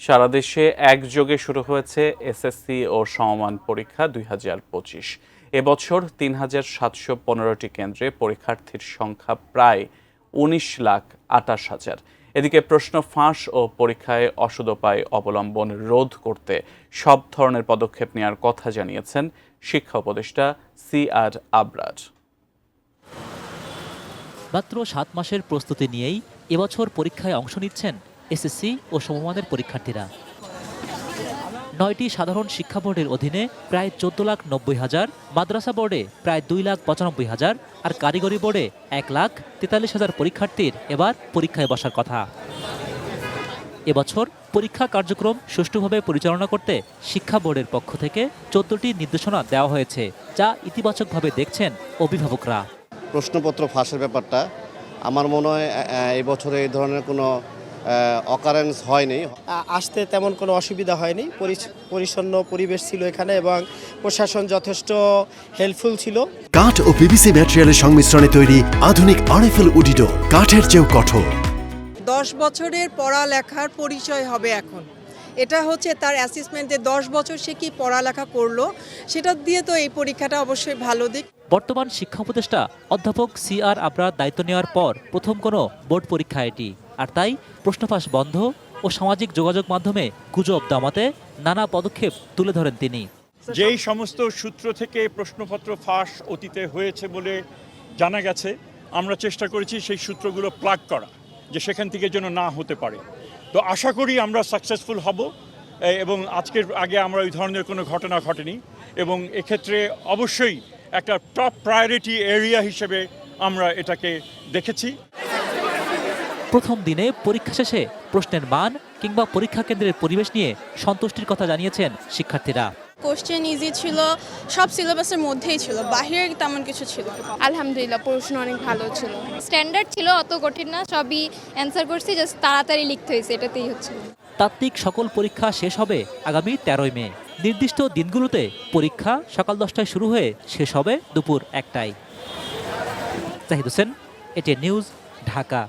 সারা দেশে একযোগে শুরু হয়েছে এসএসসি ও সমমান পরীক্ষা ২০২৫। এবছর ৩,৭১৫টি কেন্দ্রে পরীক্ষার্থীর সংখ্যা প্রায় ১৯,২৮,০০০। এদিকে প্রশ্ন ফাঁস ও পরীক্ষায় অসদুপায় অবলম্বন রোধ করতে সব ধরনের পদক্ষেপ নেওয়ার কথা জানিয়েছেন শিক্ষা উপদেষ্টা CR আবরার। মাত্র ৭ মাসের প্রস্তুতি নিয়েই এবছর পরীক্ষায় অংশ নিচ্ছেন এসএসসি ও সমমানের পরীক্ষার্থীরা। ৯টি সাধারণ শিক্ষা বোর্ডের অধীনে প্রায় ১৪,৯০,০০০, মাদ্রাসা বোর্ডে প্রায় ২,৯৫,০০০ আর কারিগরি বোর্ডে ১,৪৩,০০০ পরীক্ষার্থীর এবার পরীক্ষায় বসার কথা। এবছর পরীক্ষা কার্যক্রম সুষ্ঠুভাবে পরিচালনা করতে শিক্ষা বোর্ডের পক্ষ থেকে ১৪টি নির্দেশনা দেওয়া হয়েছে, যা ইতিবাচকভাবে দেখছেন অভিভাবকরা। প্রশ্নপত্র ফাঁসের ব্যাপারটা আমার মনে হয় এই বছরে এই ধরনের কোনো অকারেন্স হয়নি। আসতে তেমন কোনো অসুবিধা হয়নি, পরিচ্ছন্ন পরিবেশ ছিল এখানে এবং প্রশাসন যথেষ্ট হেল্পফুল ছিল। কাঠ ও পিভিসি ম্যাটেরিয়ালের সংমিশ্রণে তৈরি আধুনিক আরএফএল উডিডোর, কাঠের চেয়েও কঠোর। 10 বছরের পড়ালেখার পরিচয় হবে এখন। এটা হচ্ছে তার অ্যাসেসমেন্ট যে 10 বছর সে কি পড়ালেখা করলো, সেটা দিয়ে তো এই পরীক্ষাটা অবশ্যই ভালো দিক। বর্তমান শিক্ষা উপদেষ্টা অধ্যাপক CR আবরার দায়িত্ব নেওয়ার পর প্রথম কোনো বোর্ড পরীক্ষা এটি, আর তাই প্রশ্নফাঁস বন্ধ ও সামাজিক যোগাযোগ মাধ্যমে গুজব দমাতে নানা পদক্ষেপ তুলে ধরেন তিনি। যেই সমস্ত সূত্র থেকে প্রশ্নপত্র ফাঁস অতীতে হয়েছে বলে জানা গেছে, আমরা চেষ্টা করেছি সেই সূত্রগুলো প্লাগ করা, যে সেখান থেকে যেন না হতে পারে। তো আশা করি আমরা সাকসেসফুল হব এবং আজকের আগে আমরা ওই ধরনের কোনো ঘটনা ঘটেনি এবং এক্ষেত্রে অবশ্যই একটা টপ প্রায়োরিটি এরিয়া হিসেবে আমরা এটাকে দেখেছি। প্রথম দিনে পরীক্ষা শেষে প্রশ্নের মান কিংবা পরীক্ষা কেন্দ্রের পরিবেশ নিয়ে সন্তুষ্টির কথা জানিয়েছেন শিক্ষার্থীরা। কোশ্চেন ইজি ছিল, সব সিলেবাসের মধ্যেই ছিল, বাহিরে তেমন কিছু ছিল। আলহামদুলিল্লাহ, প্রশ্ন অনেক ভালো ছিল, স্ট্যান্ডার্ড ছিল, অত কঠিন না, সবই অ্যান্সার করছি, জাস্ট তাড়াতাড়ি লিখতে হয়েছে, এটাতেই হচ্ছে। তাত্ত্বিক সকল পরীক্ষা শেষ হবে আগামী 13ই মে। নির্দিষ্ট দিনগুলোতে পরীক্ষা সকাল 10টায় শুরু হয়ে শেষ হবে দুপুর 1টায়। Zahid Hossain, ATN news, Dhaka.